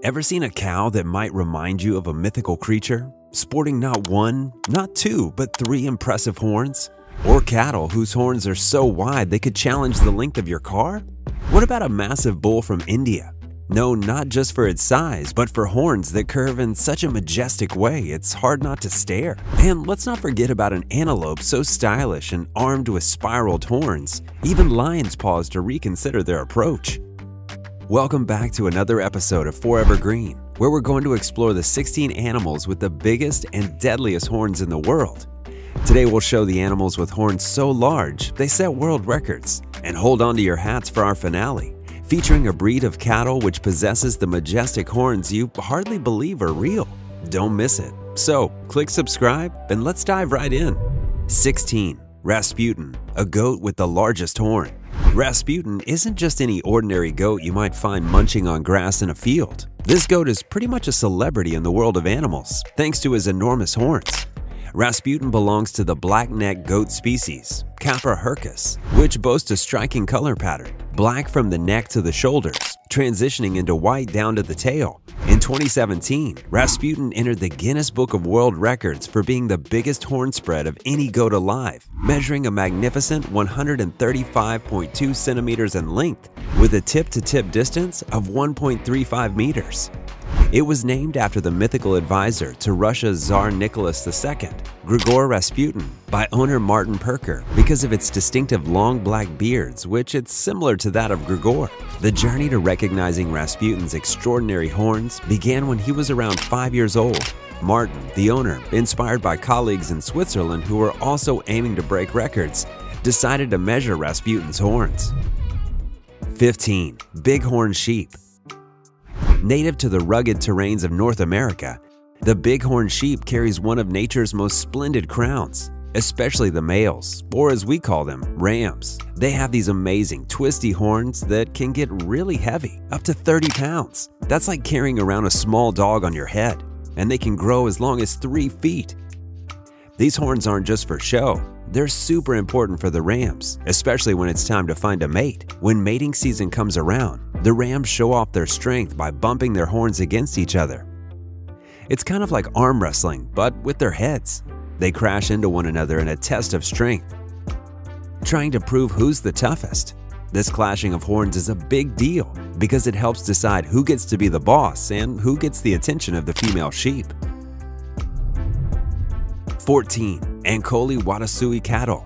Ever seen a cow that might remind you of a mythical creature, sporting not one, not two, but three impressive horns? Or cattle whose horns are so wide they could challenge the length of your car? What about a massive bull from India? Known not just for its size, but for horns that curve in such a majestic way it's hard not to stare. And let's not forget about an antelope so stylish and armed with spiraled horns, even lions pause to reconsider their approach. Welcome back to another episode of Forever Green, where we're going to explore the 16 animals with the biggest and deadliest horns in the world. Today we'll show the animals with horns so large they set world records, and hold on to your hats for our finale, featuring a breed of cattle which possesses the majestic horns you hardly believe are real. Don't miss it. So click subscribe and let's dive right in. 16. Rasputin, a goat with the largest horn. Rasputin isn't just any ordinary goat you might find munching on grass in a field. This goat is pretty much a celebrity in the world of animals, thanks to his enormous horns. Rasputin belongs to the black-necked goat species, Capra hircus, which boasts a striking color pattern, black from the neck to the shoulders, transitioning into white down to the tail. In 2017, Rasputin entered the Guinness Book of World Records for being the biggest horn spread of any goat alive, measuring a magnificent 135.2 centimeters in length with a tip-to-tip distance of 1.35 meters. It was named after the mythical advisor to Russia's Tsar Nicholas II, Grigor Rasputin, by owner Martin Perker because of its distinctive long black beards, which it's similar to that of Grigor. The journey to recognizing Rasputin's extraordinary horns began when he was around 5 years old. Martin, the owner, inspired by colleagues in Switzerland who were also aiming to break records, decided to measure Rasputin's horns. 15. Bighorn sheep. Native to the rugged terrains of North America, the bighorn sheep carries one of nature's most splendid crowns, especially the males, or as we call them, rams. They have these amazing twisty horns that can get really heavy, up to 30 pounds. That's like carrying around a small dog on your head, and they can grow as long as 3 feet. These horns aren't just for show. They're super important for the rams, especially when it's time to find a mate. When mating season comes around, the rams show off their strength by bumping their horns against each other. It's kind of like arm wrestling, but with their heads. They crash into one another in a test of strength, trying to prove who's the toughest. This clashing of horns is a big deal because it helps decide who gets to be the boss and who gets the attention of the female sheep. 14. Anoli Wui Cattle.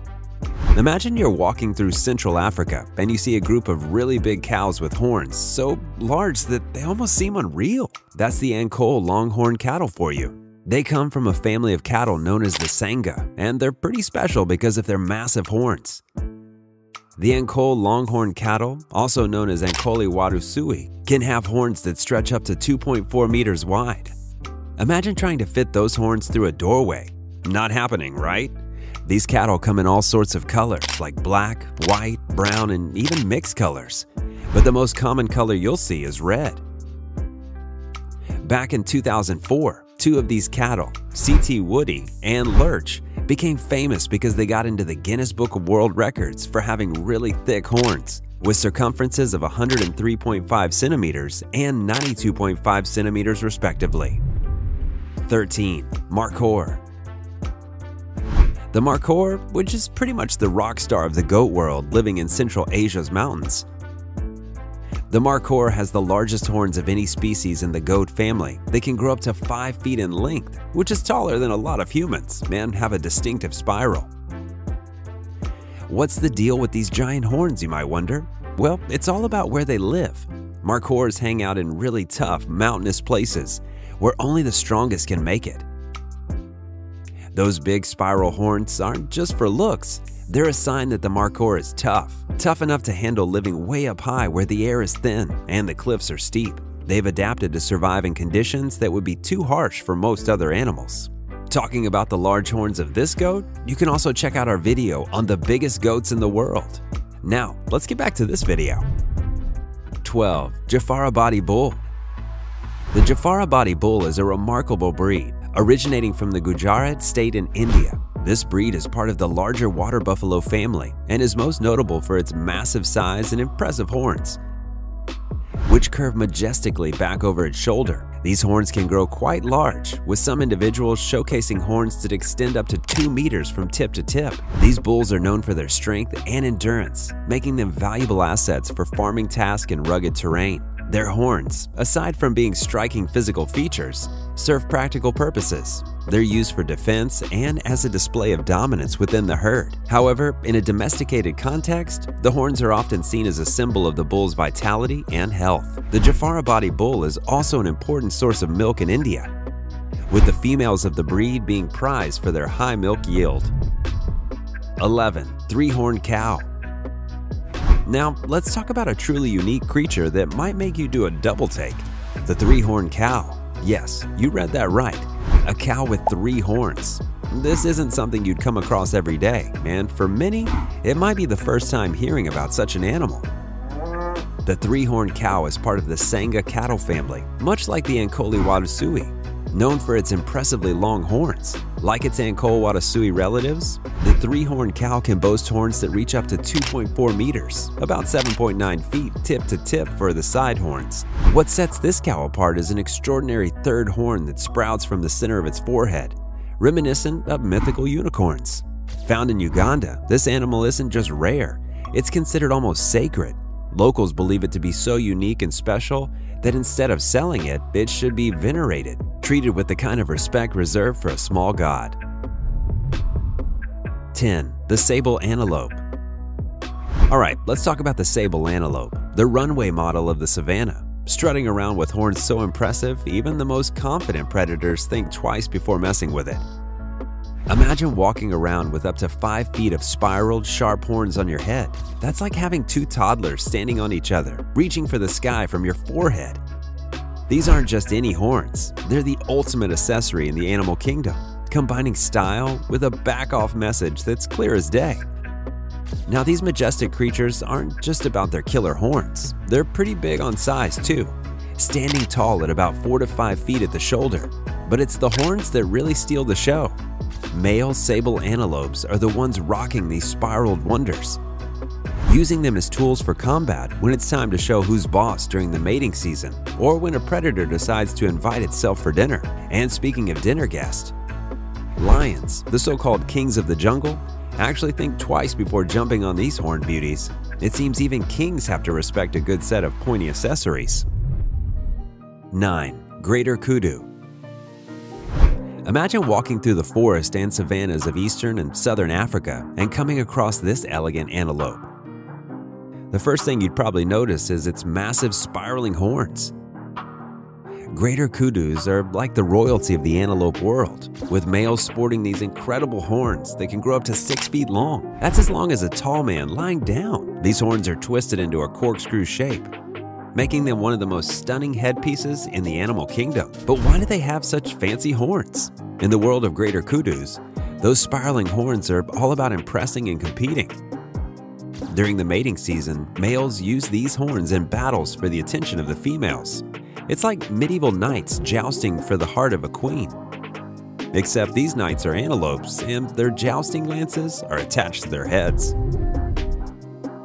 Imagine you're walking through Central Africa and you see a group of really big cows with horns so large that they almost seem unreal. That's the Anoli Longhorn cattle for you. They come from a family of cattle known as the Sanga, and they're pretty special because of their massive horns. The Anoli Longhorn cattle, also known as Anoli Wui, can have horns that stretch up to 2.4 meters wide. Imagine trying to fit those horns through a doorway. Not happening, right? These cattle come in all sorts of colors like black, white, brown, and even mixed colors. But the most common color you'll see is red. Back in 2004, 2 of these cattle, CT Woody and Lurch, became famous because they got into the Guinness Book of World Records for having really thick horns, with circumferences of 103.5 centimeters and 92.5 centimeters respectively. 13. Maror. The Maror, which is pretty much the rock star of the goat world living in Central Asia's mountains. The Maror has the largest horns of any species in the goat family. They can grow up to 5 feet in length, which is taller than a lot of humans, and have a distinctive spiral. What's the deal with these giant horns, you might wonder? Well, it's all about where they live. Marors hang out in really tough, mountainous places where only the strongest can make it. Those big spiral horns aren't just for looks. They're a sign that the Maror is tough enough to handle living way up high where the air is thin and the cliffs are steep. They've adapted to survive in conditions that would be too harsh for most other animals. Talking about the large horns of this goat, you can also check out our video on the biggest goats in the world. Now, let's get back to this video. 12. Jafarabadi Bull. The Jafarabadi Bull is a remarkable breed, originating from the Gujarat state in India. This breed is part of the larger water buffalo family and is most notable for its massive size and impressive horns. which curve majestically back over its shoulder. These horns can grow quite large, with some individuals showcasing horns that extend up to 2 meters from tip to tip. These bulls are known for their strength and endurance, making them valuable assets for farming tasks and rugged terrain. Their horns, aside from being striking physical features, serve practical purposes. They're used for defense and as a display of dominance within the herd. However, in a domesticated context, the horns are often seen as a symbol of the bull's vitality and health. The Jafarabadi bull is also an important source of milk in India, with the females of the breed being prized for their high milk yield. 11. Three-Horn Cow. Now, let's talk about a truly unique creature that might make you do a double take. The three-horn cow. Yes, you read that right. A cow with 3 horns. This isn't something you'd come across every day, and for many, it might be the first time hearing about such an animal. The three-horn cow is part of the Sangha cattle family, much like the Anoli Wui Cattle, known for its impressively long horns. Like its Anoli Wui Cattle relatives, the three-horn cow can boast horns that reach up to 2.4 meters, about 7.9 feet tip to tip for the side horns. What sets this cow apart is an extraordinary third horn that sprouts from the center of its forehead, reminiscent of mythical unicorns. Found in Uganda, this animal isn't just rare, it's considered almost sacred. Locals believe it to be so unique and special that instead of selling it, it should be venerated, treated with the kind of respect reserved for a small god. 10. The Sable Antelope. Alright, let's talk about the Sable Antelope, the runway model of the savannah. Strutting around with horns so impressive, even the most confident predators think twice before messing with it. Imagine walking around with up to 5 feet of spiraled, sharp horns on your head. That's like having 2 toddlers standing on each other, reaching for the sky from your forehead. These aren't just any horns, they're the ultimate accessory in the animal kingdom, combining style with a back-off message that's clear as day. Now, these majestic creatures aren't just about their killer horns, they're pretty big on size too, standing tall at about 4 to 5 feet at the shoulder. But it's the horns that really steal the show. Male sable antelopes are the ones rocking these spiraled wonders, using them as tools for combat when it's time to show who's boss during the mating season or when a predator decides to invite itself for dinner. And speaking of dinner guests, lions, the so-called kings of the jungle, actually think twice before jumping on these horned beauties. It seems even kings have to respect a good set of pointy accessories. 9. Greater Kudu. Imagine walking through the forest and savannas of eastern and southern Africa and coming across this elegant antelope. The first thing you'd probably notice is its massive spiraling horns. Greater Kudus are like the royalty of the antelope world, with males sporting these incredible horns that can grow up to 6 feet long. That's as long as a tall man lying down. These horns are twisted into a corkscrew shape, making them one of the most stunning headpieces in the animal kingdom. But why do they have such fancy horns? In the world of Greater Kudus, those spiraling horns are all about impressing and competing. During the mating season, males use these horns in battles for the attention of the females. It's like medieval knights jousting for the heart of a queen. Except these knights are antelopes, and their jousting lances are attached to their heads.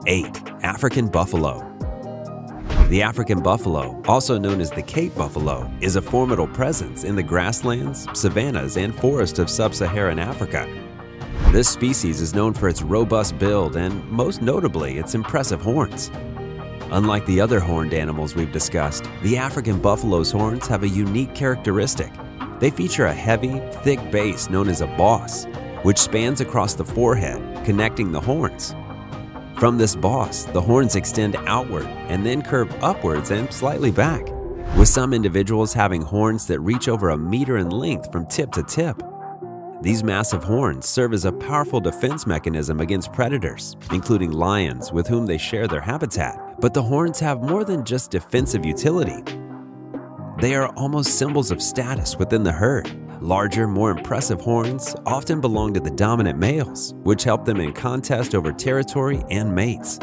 8. African Buffalo. The African buffalo, also known as the Cape buffalo, is a formidable presence in the grasslands, savannas, and forests of sub-Saharan Africa. This species is known for its robust build and, most notably, its impressive horns. Unlike the other horned animals we've discussed, the African buffalo's horns have a unique characteristic. They feature a heavy, thick base known as a boss, which spans across the forehead, connecting the horns. From this boss, the horns extend outward and then curve upwards and slightly back, with some individuals having horns that reach over a meter in length from tip to tip. These massive horns serve as a powerful defense mechanism against predators, including lions with whom they share their habitat. But the horns have more than just defensive utility. They are almost symbols of status within the herd. Larger, more impressive horns often belong to the dominant males, which help them in contest over territory and mates.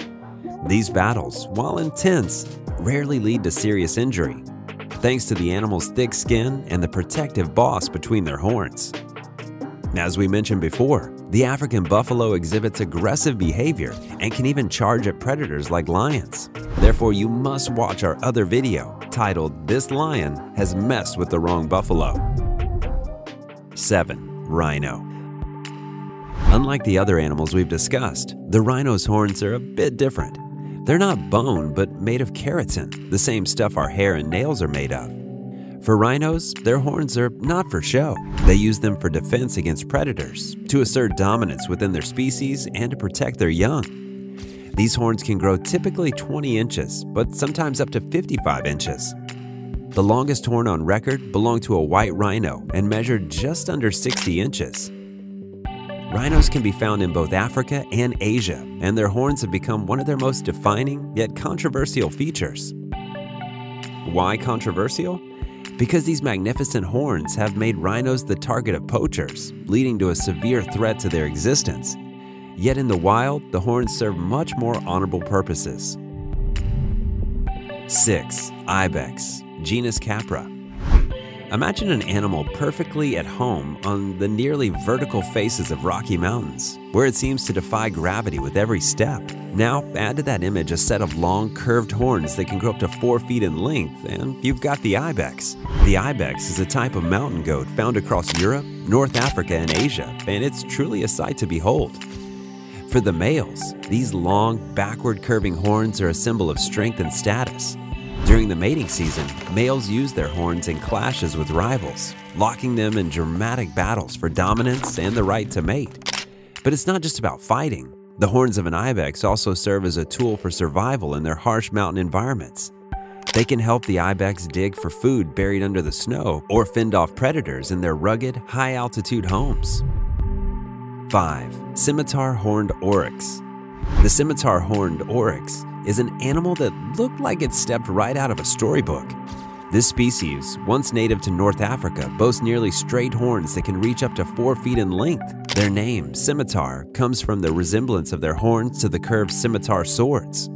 These battles, while intense, rarely lead to serious injury, thanks to the animal's thick skin and the protective boss between their horns. As we mentioned before, The African buffalo exhibits aggressive behavior and can even charge at predators like lions. Therefore, you must watch our other video titled "This Lion Has Messed with the Wrong Buffalo." 7. Rhino. Unlike the other animals we've discussed, the rhino's horns are a bit different. They're not bone, but made of keratin, the same stuff our hair and nails are made of. For rhinos, their horns are not for show. They use them for defense against predators, to assert dominance within their species, and to protect their young. These horns can grow typically 20 inches, but sometimes up to 55 inches. The longest horn on record belonged to a white rhino and measured just under 60 inches. Rhinos can be found in both Africa and Asia, and their horns have become one of their most defining yet controversial features. Why controversial? Because these magnificent horns have made rhinos the target of poachers, leading to a severe threat to their existence. Yet in the wild, the horns serve much more honorable purposes. 6. Ibex, genus Capra. Imagine an animal perfectly at home on the nearly vertical faces of Rocky Mountains, where it seems to defy gravity with every step. Now, add to that image a set of long, curved horns that can grow up to 4 feet in length, and you've got the ibex. The ibex is a type of mountain goat found across Europe, North Africa, and Asia, and it's truly a sight to behold. For the males, these long, backward curving horns are a symbol of strength and status. During the mating season, males use their horns in clashes with rivals, locking them in dramatic battles for dominance and the right to mate. But it's not just about fighting. The horns of an ibex also serve as a tool for survival in their harsh mountain environments. They can help the ibex dig for food buried under the snow or fend off predators in their rugged, high-altitude homes. 5. Scimitar Horned Orcs. The Scimitar Horned Oryx is an animal that looked like it stepped right out of a storybook. This species, once native to North Africa, boasts nearly straight horns that can reach up to 4 feet in length. Their name, scimitar, comes from the resemblance of their horns to the curved scimitar swords.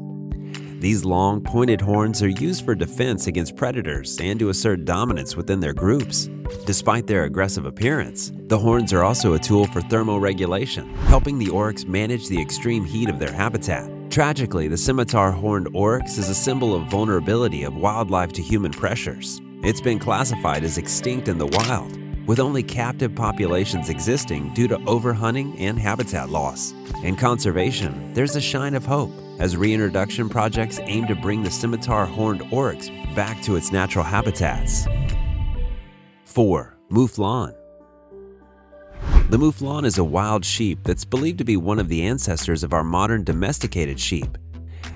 These long, pointed horns are used for defense against predators and to assert dominance within their groups. Despite their aggressive appearance, the horns are also a tool for thermoregulation, helping the oryx manage the extreme heat of their habitat. Tragically, the Scimitar Horned Orcs is a symbol of vulnerability of wildlife to human pressures. It's been classified as extinct in the wild, with only captive populations existing due to overhunting and habitat loss. In conservation, there's a shine of hope, as reintroduction projects aim to bring the Scimitar Horned Orcs back to its natural habitats. 4. Muflon. The Muflon is a wild sheep that's believed to be one of the ancestors of our modern domesticated sheep.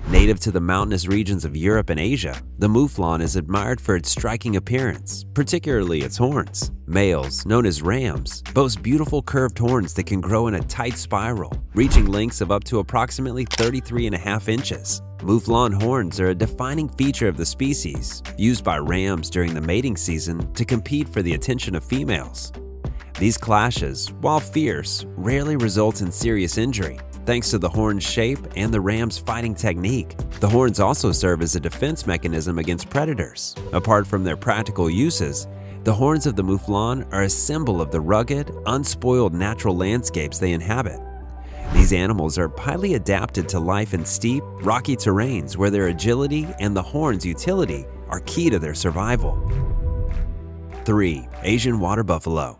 Native to the mountainous regions of Europe and Asia, the Muflon is admired for its striking appearance, particularly its horns. Males, known as rams, boast beautiful curved horns that can grow in a tight spiral, reaching lengths of up to approximately 33.5 inches. Muflon horns are a defining feature of the species, used by rams during the mating season to compete for the attention of females. These clashes, while fierce, rarely result in serious injury, thanks to the horn's shape and the ram's fighting technique. The horns also serve as a defense mechanism against predators. Apart from their practical uses, the horns of the Muflon are a symbol of the rugged, unspoiled natural landscapes they inhabit. These animals are highly adapted to life in steep, rocky terrains where their agility and the horn's utility are key to their survival. 3. Asian Water Buffalo.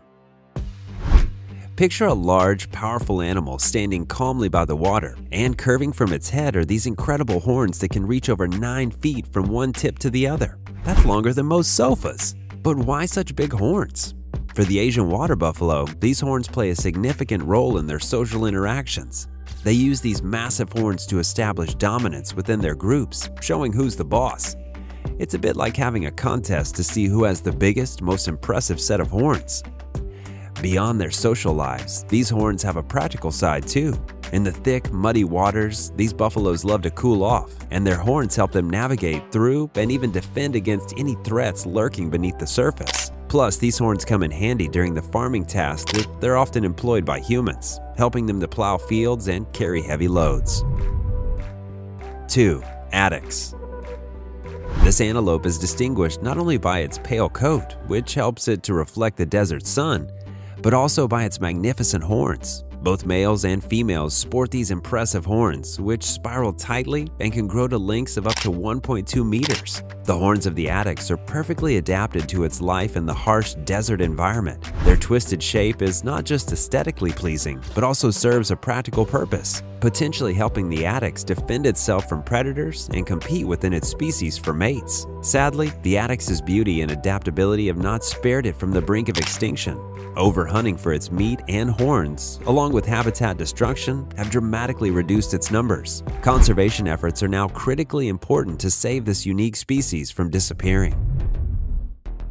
Picture a large, powerful animal standing calmly by the water, and curving from its head are these incredible horns that can reach over 9 feet from one tip to the other. That's longer than most sofas. But why such big horns? For the Asian water buffalo, these horns play a significant role in their social interactions. They use these massive horns to establish dominance within their groups, showing who's the boss. It's a bit like having a contest to see who has the biggest, most impressive set of horns. Beyond their social lives, these horns have a practical side too. In the thick, muddy waters, these buffaloes love to cool off, and their horns help them navigate through and even defend against any threats lurking beneath the surface. Plus, these horns come in handy during the farming tasks that they're often employed by humans, helping them to plow fields and carry heavy loads. 2. Ibex. This antelope is distinguished not only by its pale coat, which helps it to reflect the desert sun, but also by its magnificent horns. Both males and females sport these impressive horns, which spiral tightly and can grow to lengths of up to 1.2 meters. The horns of the Ibex are perfectly adapted to its life in the harsh desert environment. Their twisted shape is not just aesthetically pleasing, but also serves a practical purpose, potentially helping the Ibex defend itself from predators and compete within its species for mates. Sadly, the Ibex's beauty and adaptability have not spared it from the brink of extinction. Overhunting for its meat and horns, along with habitat destruction, have dramatically reduced its numbers. Conservation efforts are now critically important to save this unique species from disappearing.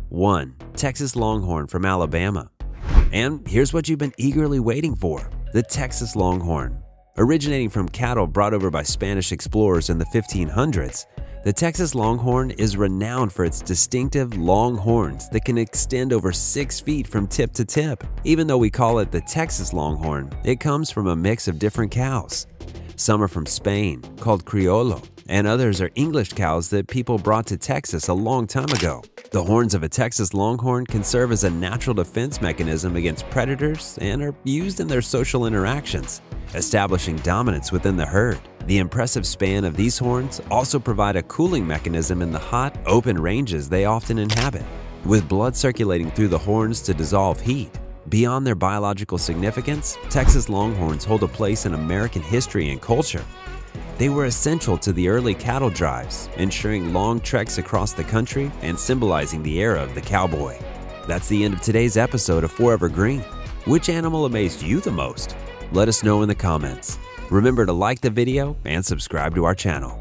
1. Texas Longhorn from Alabama. And here's what you've been eagerly waiting for: the Texas Longhorn. Originating from cattle brought over by Spanish explorers in the 1500s, the Texas Longhorn is renowned for its distinctive long horns that can extend over 6 feet from tip to tip. Even though we call it the Texas Longhorn, it comes from a mix of different cows. Some are from Spain, called Criollo, and others are English cows that people brought to Texas a long time ago. The horns of a Texas Longhorn can serve as a natural defense mechanism against predators and are used in their social interactions, establishing dominance within the herd. The impressive span of these horns also provide a cooling mechanism in the hot, open ranges they often inhabit, with blood circulating through the horns to dissolve heat. Beyond their biological significance, Texas Longhorns hold a place in American history and culture. They were essential to the early cattle drives, ensuring long treks across the country and symbolizing the era of the cowboy. That's the end of today's episode of Forever Green. Which animal amazed you the most? Let us know in the comments. Remember to like the video and subscribe to our channel.